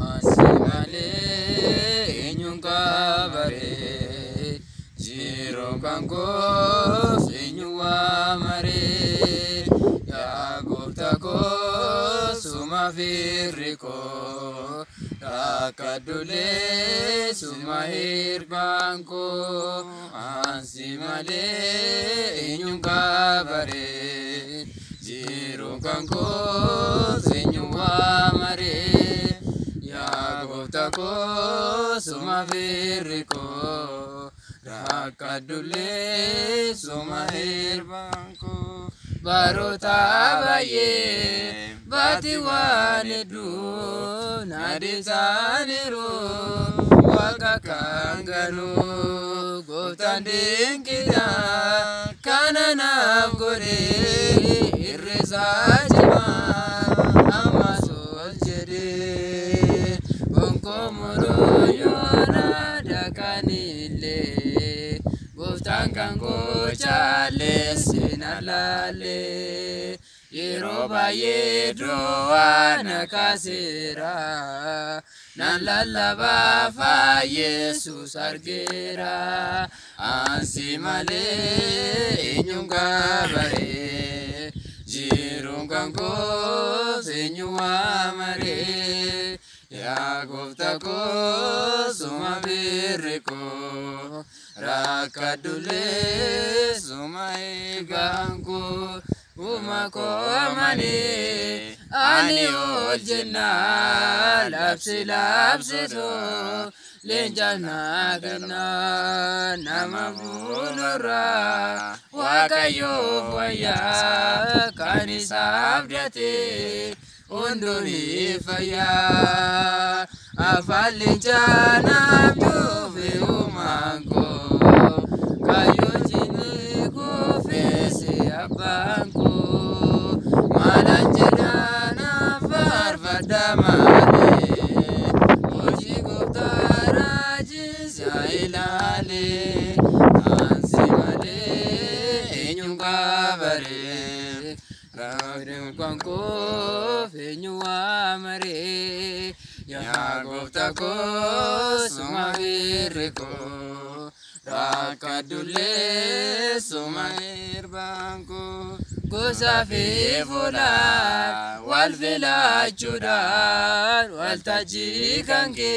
Asimale enyunga bare jiro kanko senyuwa mare ya goptako suma firiko akadule suma hirbanko asimale enyunga bare jiro kanko senyuwa mare Goptako suma viriko rakadule suma hirbanko barota baye batiwanedu nadisaniro wakakangano goptandinkida kanana gore irresajima amasol jede Komoro yona dakanile Goftankango chale sinalale Yeroba yedroa nakasira Nalalaba fa Jesus argera Ansimale inyunga bare Jirungango senyuwa mare Ya Goptako suma viriko rakadule suma iganku umako amani ani ojena lapsiso lenjana gana namabulura wakayo waya kanisabdate Unduri faya afalijana tuve umango kayo jini kufesi abango malanjana farfada male ujigo tarajis ya ilale ansimale enyunga bare Ravrim kanko fenyuwa mare Ya Goptako suma viriko rakadule suma hirbanko Gosa fifula wal vila chudan wal tajikanke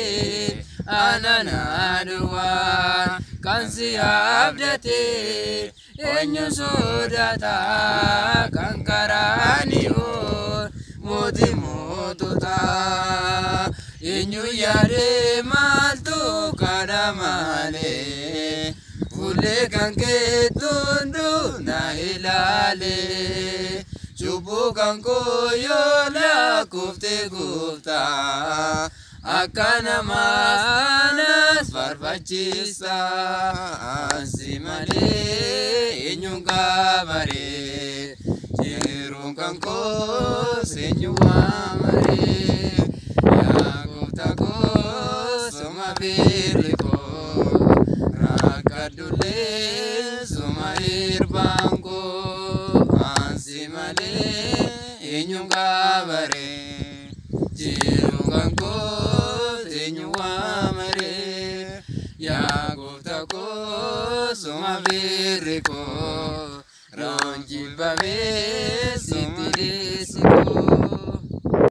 ananaduwa kansi abdate Enyu sodata kankarani o moti motuta Enyu yare maltu kadamale Ule kanke tundu na ilale Chubu kanko yola kufte gufta Akana manas farfachisa Ansimale inyunga bare Jirunganko senyuwa mare Ya Goptako suma viriko Rakadule suma hirbanko Ansimale inyunga bare Jirunganko senyuwa mare Ya Goptako suma viriko Ronji babe